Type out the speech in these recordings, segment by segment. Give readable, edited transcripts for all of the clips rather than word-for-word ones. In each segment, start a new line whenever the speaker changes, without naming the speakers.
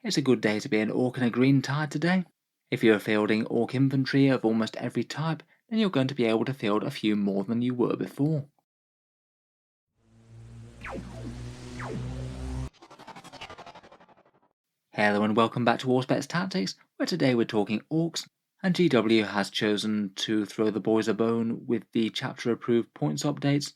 It's a good day to be an Orc and a green tide today. If you're fielding Orc infantry of almost every type, then you're going to be able to field a few more than you were before. Hello and welcome back to Warsbets Tactics, where today we're talking Orcs, and GW has chosen to throw the boys a bone with the chapter approved points updates.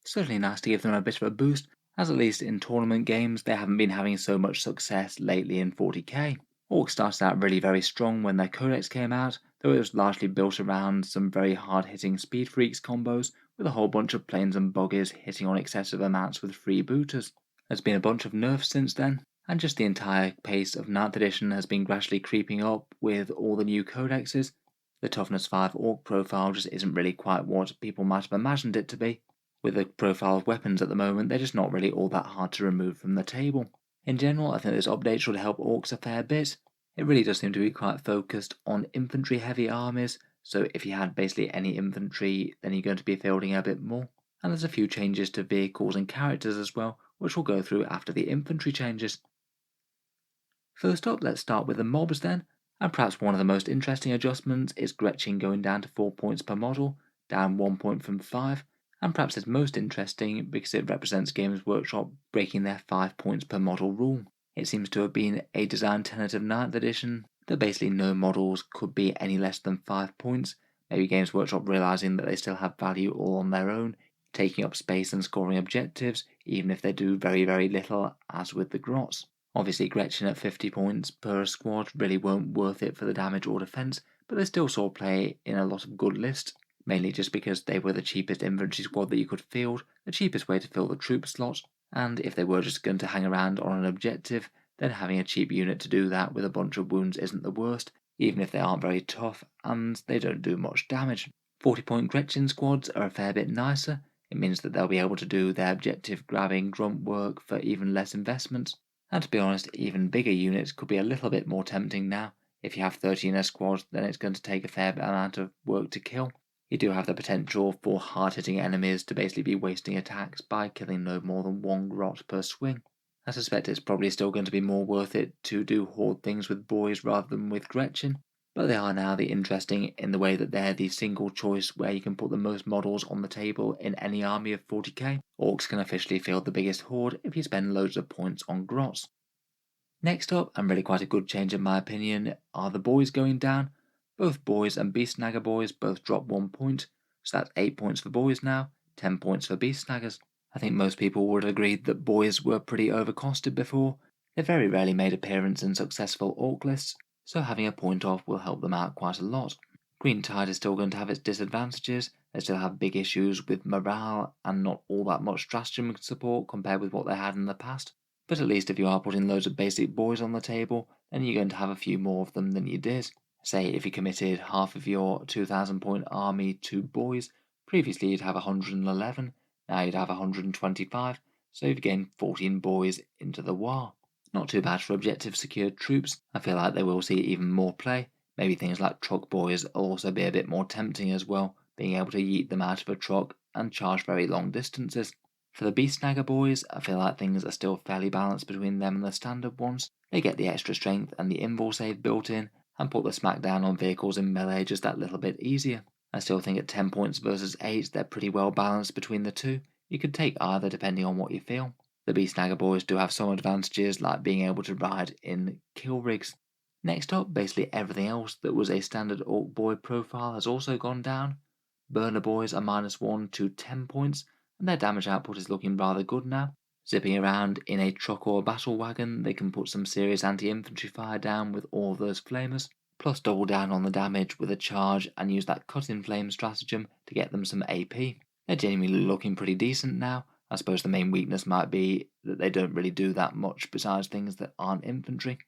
Certainly nice to give them a bit of a boost, as at least in tournament games they haven't been having so much success lately in 40k. Orcs started out really very strong when their codex came out, though it was largely built around some very hard-hitting Speed Freaks combos, with a whole bunch of planes and buggies hitting on excessive amounts with freebooters. There's been a bunch of nerfs since then, and just the entire pace of 9th edition has been gradually creeping up with all the new codexes. The Toughness 5 Orc profile just isn't really quite what people might have imagined it to be. With the profile of weapons at the moment, they're just not really all that hard to remove from the table. In general, I think this update should help Orcs a fair bit. It really does seem to be quite focused on infantry heavy armies, so if you had basically any infantry, then you're going to be fielding a bit more. And there's a few changes to vehicles and characters as well, which we'll go through after the infantry changes. First up, let's start with the mobs then, and perhaps one of the most interesting adjustments is Gretchen going down to 4 points per model, down 1 point from 5, and perhaps it's most interesting because it represents Games Workshop breaking their 5 points per model rule. It seems to have been a design tenet of 9th edition that basically no models could be any less than 5 points, maybe Games Workshop realising that they still have value all on their own, taking up space and scoring objectives, even if they do very, very little, as with the Grots. Obviously, Gretchen at 50 points per squad really weren't worth it for the damage or defence, but they still saw play in a lot of good lists, mainly just because they were the cheapest infantry squad that you could field, the cheapest way to fill the troop slot, and if they were just going to hang around on an objective, then having a cheap unit to do that with a bunch of wounds isn't the worst, even if they aren't very tough and they don't do much damage. 40-point Gretchen squads are a fair bit nicer. It means that they'll be able to do their objective grabbing grunt work for even less investment. And to be honest, even bigger units could be a little bit more tempting now. If you have 30 in a squad, then it's going to take a fair amount of work to kill. You do have the potential for hard-hitting enemies to basically be wasting attacks by killing no more than 1 grot per swing. I suspect it's probably still going to be more worth it to do horde things with Boyz rather than with Gretchen, but they are now the interesting in the way that they're the single choice where you can put the most models on the table in any army of 40k. Orcs can officially field the biggest horde if you spend loads of points on grots. Next up, and really quite a good change in my opinion, are the Boyz going down. Both Boyz and Beast Snagger Boys both drop 1 point, so that's 8 points for Boyz now, 10 points for Beast Snaggers. I think most people would agree that Boyz were pretty overcosted before. They very rarely made appearance in successful Orc lists, so having a point off will help them out quite a lot. Green Tide is still going to have its disadvantages. They still have big issues with morale and not all that much stratagem support compared with what they had in the past. But at least if you are putting loads of basic Boyz on the table, then you're going to have a few more of them than you did. Say if you committed half of your 2,000 point army to Boyz, previously you'd have 111, now you'd have 125, so you've gained 14 Boyz into the war. Not too bad for objective secured troops. I feel like they will see even more play. Maybe things like truck Boyz will also be a bit more tempting as well, being able to yeet them out of a truck and charge very long distances. For the Beast Snagger Boys, I feel like things are still fairly balanced between them and the standard ones. They get the extra strength and the invul save built in, and put the smackdown on vehicles in melee just that little bit easier. I still think at 10 points versus 8, they're pretty well balanced between the two. You could take either depending on what you feel. The Beast Snagger Boys do have some advantages, like being able to ride in kill rigs. Next up, basically everything else that was a standard Orc Boy profile has also gone down. Burner Boys are -1 to 10 points, and their damage output is looking rather good now. Zipping around in a truck or battle wagon, they can put some serious anti-infantry fire down with all of those flamers, plus double down on the damage with a charge and use that cut-in flame stratagem to get them some AP. They're genuinely looking pretty decent now. I suppose the main weakness might be that they don't really do that much besides things that aren't infantry.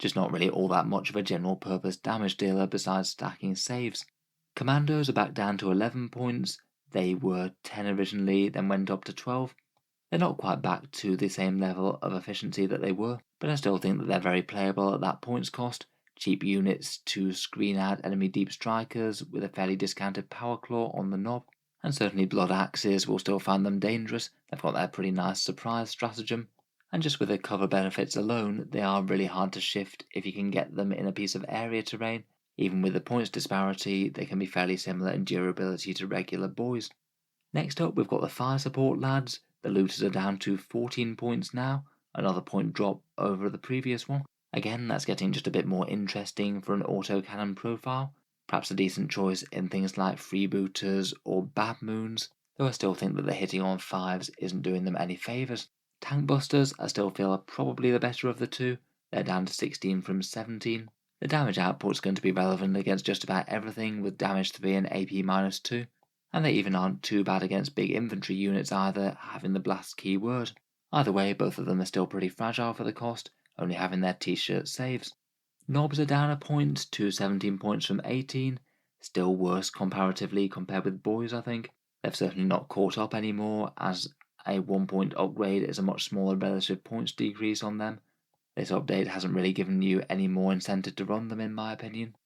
Just not really all that much of a general purpose damage dealer besides stacking saves. Commandos are back down to 11 points. They were 10 originally, then went up to 12. They're not quite back to the same level of efficiency that they were, but I still think that they're very playable at that points cost. Cheap units to screen out enemy deep strikers with a fairly discounted power claw on the knob, and certainly blood axes will still find them dangerous. They've got that pretty nice surprise stratagem. and just with the cover benefits alone, they are really hard to shift if you can get them in a piece of area terrain. Even with the points disparity, they can be fairly similar in durability to regular Boyz. Next up, we've got the fire support lads. The looters are down to 14 points now, another point drop over the previous one. Again, that's getting just a bit more interesting for an autocannon profile. Perhaps a decent choice in things like freebooters or bad moons, though I still think that the hitting on 5s isn't doing them any favours. Tank busters, I still feel, are probably the better of the two. They're down to 16 from 17. The damage output's going to be relevant against just about everything with damage 3 and AP minus 2, and they even aren't too bad against big infantry units either, having the blast keyword. Either way, both of them are still pretty fragile for the cost, only having their t-shirt saves. Knobs are down a point to 17 points from 18, still worse comparatively compared with Boyz, I think. They've certainly not caught up anymore, as a 1 point upgrade is a much smaller relative points decrease on them. This update hasn't really given you any more incentive to run them, in my opinion.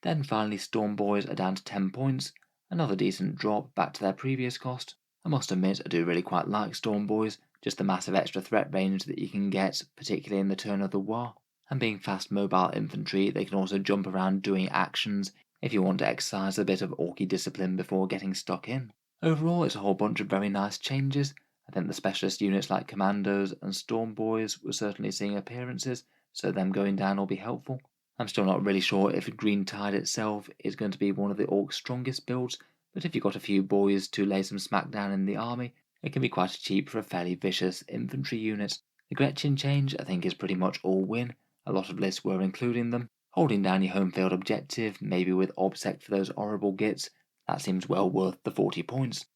Then finally, Storm Boyz are down to 10 points, another decent drop back to their previous cost. I must admit, I do really quite like Storm Boyz, just the massive extra threat range that you can get, particularly in the turn of the war. And being fast mobile infantry, they can also jump around doing actions if you want to exercise a bit of Orky discipline before getting stuck in. Overall, it's a whole bunch of very nice changes. I think the specialist units like Commandos and Storm Boyz were certainly seeing appearances, so them going down will be helpful. I'm still not really sure if Green Tide itself is going to be one of the Orcs' strongest builds, but if you've got a few Boyz to lay some smackdown in the army, it can be quite cheap for a fairly vicious infantry unit. The Gretchen change I think is pretty much all win. A lot of lists were including them. Holding down your home field objective, maybe with OBSEC for those horrible gits, that seems well worth the 40 points.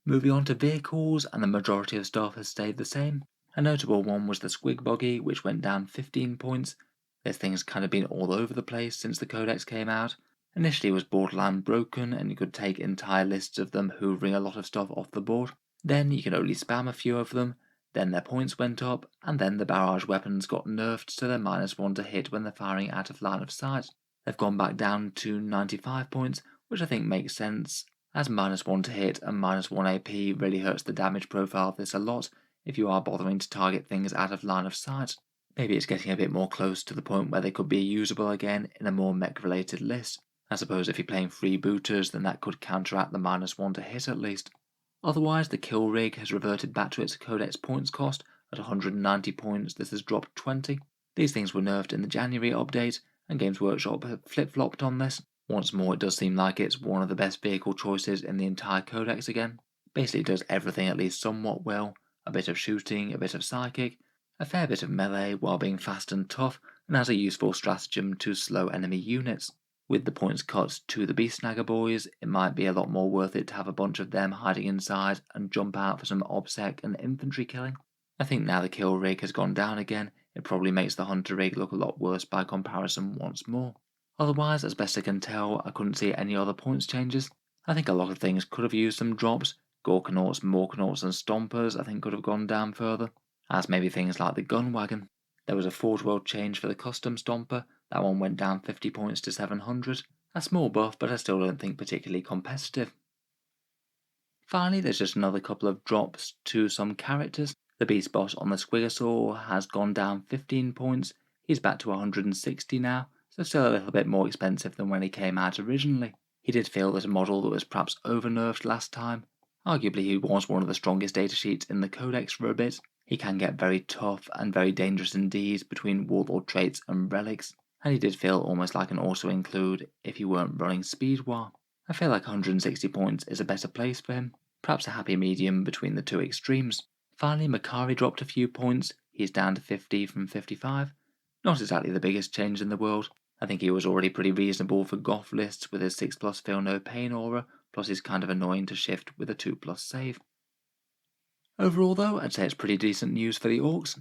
Moving on to vehicles, and the majority of stuff has stayed the same. A notable one was the Squig Buggy, which went down 15 points. This thing's kind of been all over the place since the codex came out. Initially it was borderline broken, and you could take entire lists of them hoovering a lot of stuff off the board. Then you could only spam a few of them, then their points went up, and then the barrage weapons got nerfed so they're -1 to hit when they're firing out of line of sight. They've gone back down to 95 points, which I think makes sense, as -1 to hit and -1 AP really hurts the damage profile of this a lot if you are bothering to target things out of line of sight. Maybe it's getting a bit more close to the point where they could be usable again in a more mech-related list. I suppose if you're playing freebooters, then that could counteract the -1 to hit at least. Otherwise, the kill rig has reverted back to its codex points cost. At 190 points, this has dropped 20. These things were nerfed in the January update, and Games Workshop have flip-flopped on this. Once more, it does seem like it's one of the best vehicle choices in the entire codex again. Basically does everything at least somewhat well, a bit of shooting, a bit of psychic, a fair bit of melee while being fast and tough, and has a useful stratagem to slow enemy units. With the points cut to the Beast Snagger boys, it might be a lot more worth it to have a bunch of them hiding inside and jump out for some OBSEC and infantry killing. I think now the kill rig has gone down again, it probably makes the hunter rig look a lot worse by comparison once more. Otherwise, as best I can tell, I couldn't see any other points changes. I think a lot of things could have used some drops. Gorkanauts, Morkanauts and Stompers I think could have gone down further, as maybe things like the gun wagon. There was a Forge World change for the custom Stomper, that one went down 50 points to 700. A small buff, but I still don't think particularly competitive. Finally, there's just another couple of drops to some characters. The Beast Boss on the Squigosaur has gone down 15 points, he's back to 160 now, so still a little bit more expensive than when he came out originally. He did feel that a model that was perhaps over-nerfed last time. Arguably he was one of the strongest datasheets in the codex for a bit. He can get very tough and very dangerous indeed between warlord traits and relics, and he did feel almost like an auto-include if you weren't running Speed War. I feel like 160 points is a better place for him, perhaps a happy medium between the two extremes. Finally, Makari dropped a few points, he's down to 50 from 55. Not exactly the biggest change in the world. I think he was already pretty reasonable for Goth lists with his 6+ Feel No Pain aura, plus he's kind of annoying to shift with a 2+ save. Overall though, I'd say it's pretty decent news for the Orks.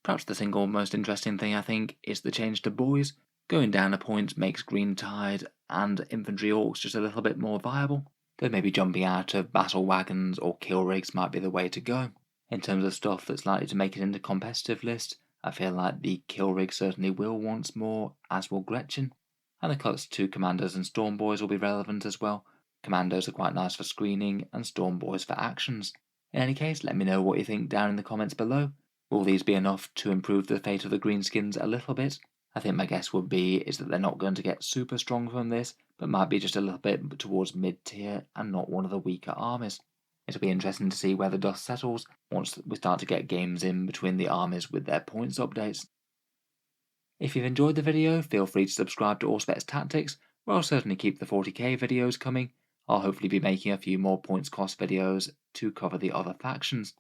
Perhaps the single most interesting thing I think is the change to Boyz. Going down a point makes Green Tide and Infantry Orks just a little bit more viable, though maybe jumping out of battle wagons or kill rigs might be the way to go. In terms of stuff that's likely to make it into competitive lists, I feel like the kill rig certainly will once more, as will Gretchen, and the cuts to Commandos and Storm Boys will be relevant as well. Commandos are quite nice for screening and Storm Boys for actions. In any case, let me know what you think down in the comments below. Will these be enough to improve the fate of the greenskins a little bit? I think my guess would be is that they're not going to get super strong from this, but might be just a little bit towards mid-tier and not one of the weaker armies. It'll be interesting to see where the dust settles once we start to get games in between the armies with their points updates. If you've enjoyed the video, feel free to subscribe to Auspex Tactics, where I'll certainly keep the 40k videos coming. I'll hopefully be making a few more points cost videos to cover the other factions.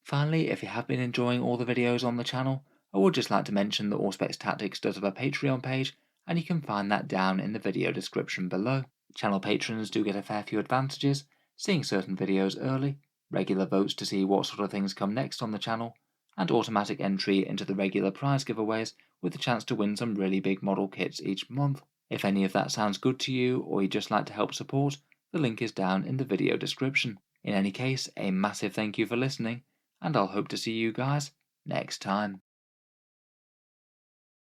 Finally, if you have been enjoying all the videos on the channel, I would just like to mention that Auspex Tactics does have a Patreon page, and you can find that down in the video description below. Channel patrons do get a fair few advantages, seeing certain videos early, regular votes to see what sort of things come next on the channel, and automatic entry into the regular prize giveaways with the chance to win some really big model kits each month. If any of that sounds good to you, or you'd just like to help support, the link is down in the video description. In any case, a massive thank you for listening, and I'll hope to see you guys next time.